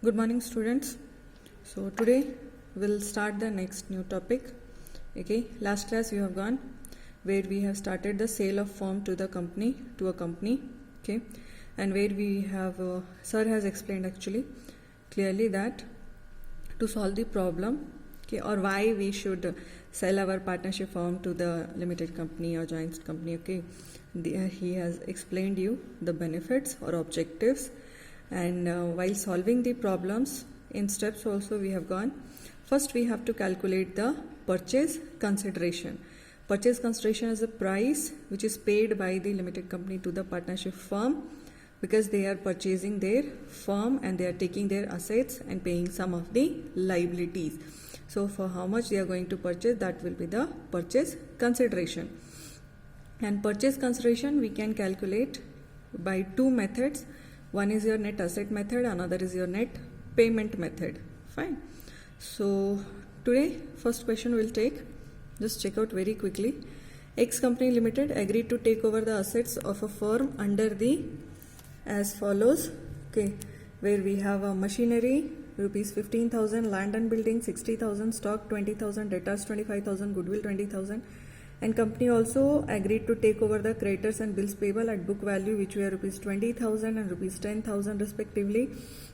Good morning, students. So today we'll start the next new topic. Okay, last class you have gone where we have started the sale of firm to a company. Okay, and where we have sir has explained actually clearly that to solve the problem, okay, or why we should sell our partnership firm to the limited company or joint company. Okay, he has explained you the benefits or objectives. And while solving the problems in steps also we have gone. First we have to calculate the purchase consideration. Purchase consideration is the price which is paid by the limited company to the partnership firm because they are purchasing their firm and they are taking their assets and paying some of the liabilities. So for how much they are going to purchase, that will be the purchase consideration. And purchase consideration we can calculate by two methods. One is your net asset method, another is your net payment method. Fine. So today first question we'll take, just check out very quickly. X company limited agreed to take over the assets of a firm under the as follows. Okay, where we have a machinery rupees 15,000, land and building 60,000, stock 20,000, debtors 25,000, goodwill 20,000. And company also agreed to take over the creditors and bills payable at book value, which were rupees 20,000 and rupees 10,000 respectively.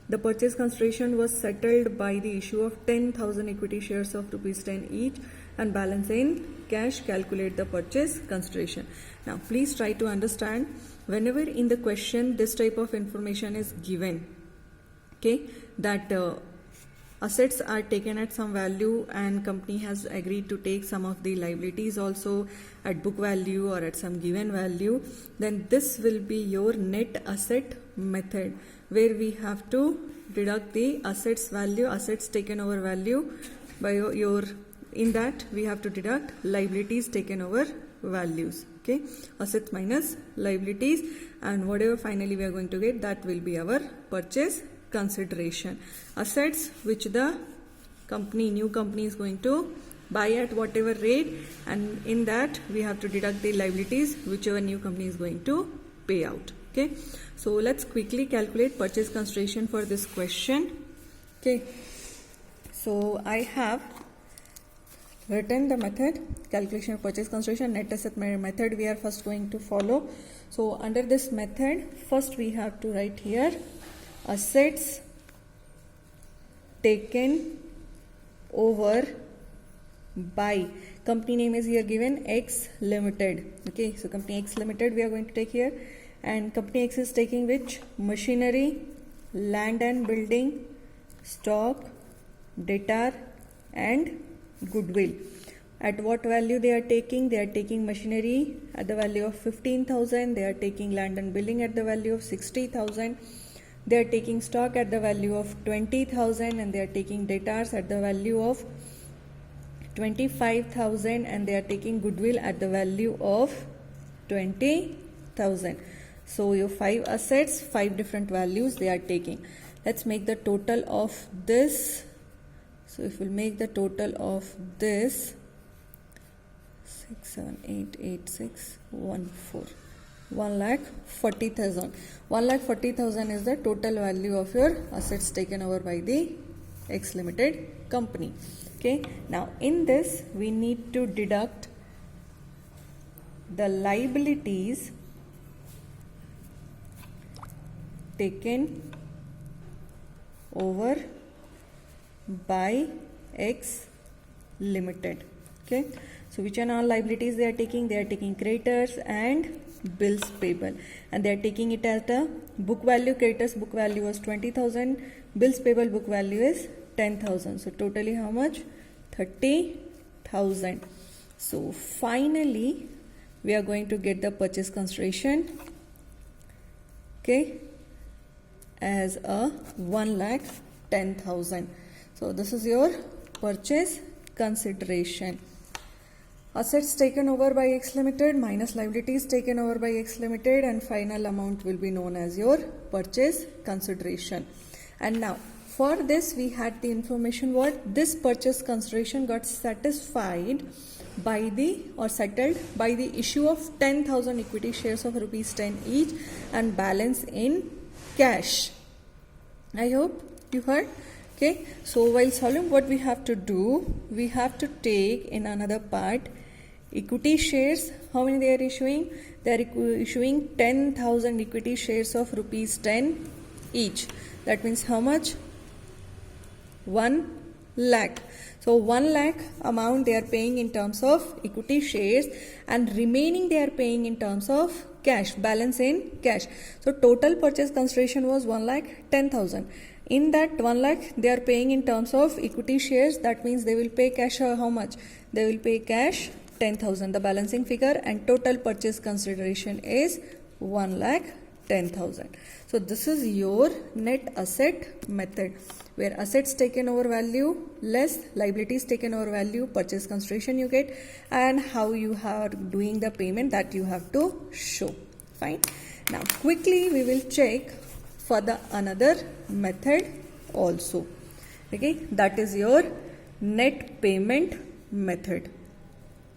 The purchase consideration was settled by the issue of 10,000 equity shares of rupees 10 each and balance in cash. Calculate the purchase consideration. Now please try to understand, whenever in the question this type of information is given, okay, that assets are taken at some value and company has agreed to take some of the liabilities also at book value or at some given value, then this will be your net asset method, where we have to deduct the assets value, assets taken over value by your, in that we have to deduct liabilities taken over values. Okay, assets minus liabilities, and whatever finally we are going to get, that will be our purchase consideration. Assets which the company, new company is going to buy at whatever rate, and in that we have to deduct the liabilities whichever new company is going to pay out. Okay, so let's quickly calculate purchase consideration for this question. Okay, so I have written the method calculation of purchase consideration. Net asset method we are first going to follow. So under this method, first we have to write here assets taken over by, company name is here given X Limited. Okay, so company X Limited we are going to take here, and company X is taking which? Machinery, land and building, stock, debtor and goodwill. At what value they are taking? They are taking machinery at the value of 15,000, they are taking land and building at the value of 60,000, they are taking stock at the value of 20,000, and they are taking debtors at the value of 25,000, and they are taking goodwill at the value of 20,000. So your 5 assets, 5 different values they are taking. Let's make the total of this. So if we'll make the total of this 6, 7, 8, 8, 6, 1, 4. 1,40,000. 1,40,000 is the total value of your assets taken over by the X Limited company. Okay. Now in this we need to deduct the liabilities taken over by X Limited. Okay. So which are all liabilities they are taking? They are taking creditors and bills payable, and they are taking it at a book value. Creditors book value was 20,000, bills payable book value is 10,000. So totally how much? 30,000. So finally we are going to get the purchase consideration, okay, as a 1,10,000. So this is your purchase consideration. Assets taken over by X Limited minus liabilities taken over by X Limited, and final amount will be known as your purchase consideration. And now for this we had the information what this purchase consideration got satisfied by the or settled by the issue of 10,000 equity shares of rupees 10 each and balance in cash. I hope You heard? Okay, so while solving, what we have to do, we have to take in another part equity shares. How many they are issuing? They are issuing 10,000 equity shares of rupees 10 each. That means how much? 1 lakh. So 1 lakh amount they are paying in terms of equity shares, and remaining they are paying in terms of cash, balance in cash. So total purchase consideration was 1 lakh 10,000. In that 1 lakh they are paying in terms of equity shares. That means they will pay cash how much? They will pay cash 10,000, the balancing figure, and total purchase consideration is 1 lakh 10,000. So this is your net asset method, where assets taken over value less liabilities taken over value, purchase consideration you get, and how you are doing the payment that you have to show. Fine. Now quickly we will check for the another method also. Okay, that is your net payment method.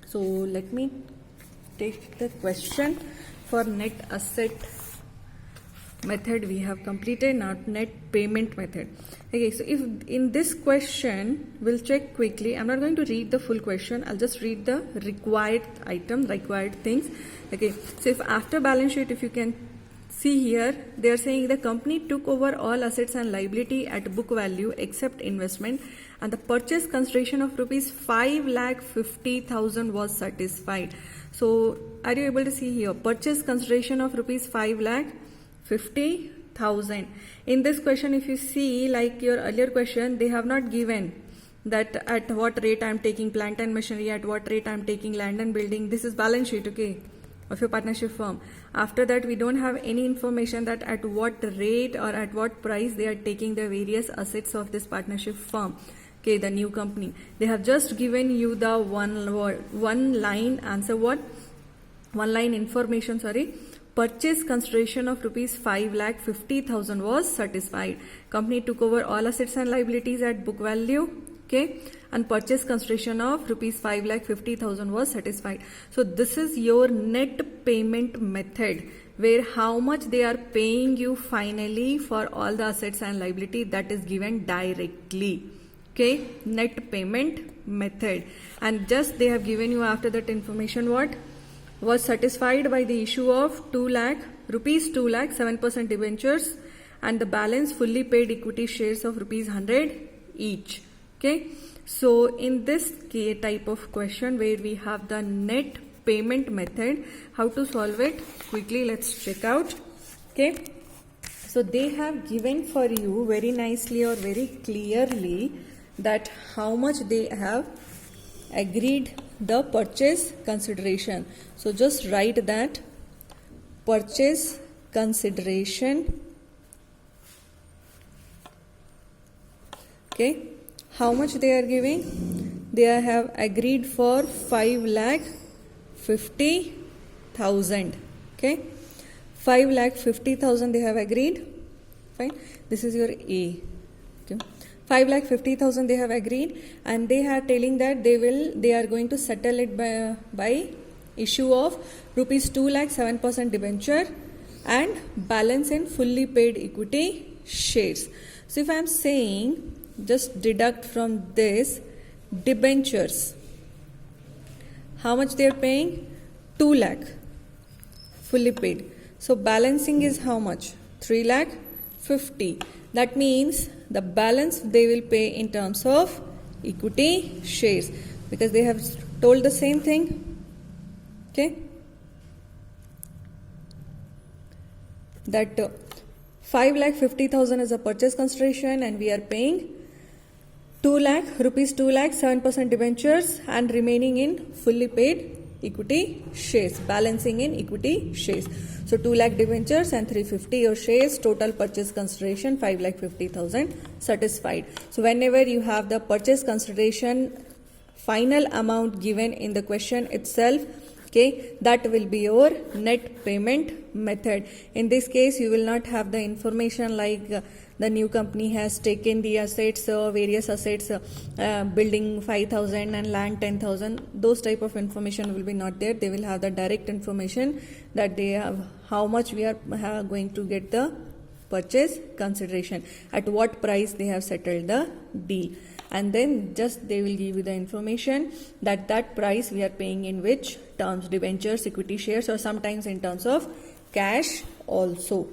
So let me take the question for net asset method we have completed. Now net payment method. Okay, so if in this question we'll check quickly. I'm not going to read the full question. I'll just read the required item, required things. Okay, so if after balance sheet, if you can see here, they are saying the company took over all assets and liability at book value except investment, and the purchase consideration of rupees 5,50,000 was satisfied. So are you able to see here? Purchase consideration of rupees 5,50,000. In this question, if you see, like your earlier question, they have not given that at what rate I am taking plant and machinery, at what rate I am taking land and building. This is balance sheet, okay, of your partnership firm. After that, we don't have any information that at what rate or at what price they are taking the various assets of this partnership firm. Okay, the new company. They have just given you the one line answer. What? One line information, sorry. Purchase consideration of rupees 5,50,000 was satisfied. Company took over all assets and liabilities at book value. Okay, and purchase consideration of rupees 5,50,000 was satisfied. So this is your net payment method, where how much they are paying you finally for all the assets and liability, that is given directly. Okay, net payment method. And just they have given you after that information what? Was satisfied by the issue of 2 lakh rupees 2 lakh 7% debentures, and the balance fully paid equity shares of rupees 100 each. Okay, so in this type of question where we have the net payment method, how to solve it? Quickly let's check out. Okay, so they have given for you very nicely or very clearly that how much they have agreed the purchase consideration. So just write that purchase consideration. Okay, how much they are giving? They have agreed for 5,50,000. Okay, 5,50,000 they have agreed. Fine. This is your A. Okay. 5,50,000 they have agreed, and they are telling that they are going to settle it by issue of rupees 2 lakh 7% debenture and balance in fully paid equity shares. So if I am saying just deduct from this debentures, how much they are paying? 2 lakh fully paid. So balancing is how much? 3 lakh 50. That means the balance they will pay in terms of equity shares, because they have told the same thing. Okay, that 5,50,000 is a purchase consideration, and we are paying 2 lakh rupees 2 lakh 7% debentures and remaining in fully paid equity shares, balancing in equity shares. So 2 lakh debentures and 350 your shares, total purchase consideration 5,50,000 satisfied. So whenever you have the purchase consideration final amount given in the question itself, okay, that will be your net payment method. In this case, you will not have the information like the new company has taken the assets, various assets, building 5,000 and land 10,000. Those type of information will be not there. They will have the direct information that they have how much we are going to get the purchase consideration, at what price they have settled the deal, and then just they will give you the information that price we are paying in which terms, debentures, equity shares, or sometimes in terms of cash also.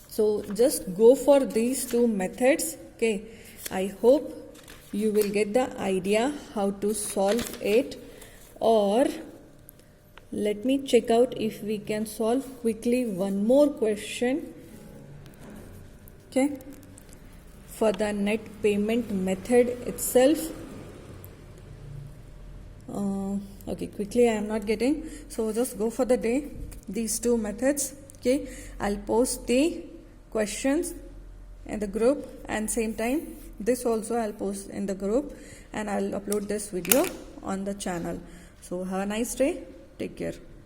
So just go for these two methods. Okay, I hope you will get the idea how to solve it, or let me check out if we can solve quickly one more question. Okay, for the net payment method itself. Okay, quickly I am not getting, so just go for the day these two methods. Okay, I'll post the questions in the group, and same time this also I'll post in the group, and I'll upload this video on the channel. So have a nice day. Take care.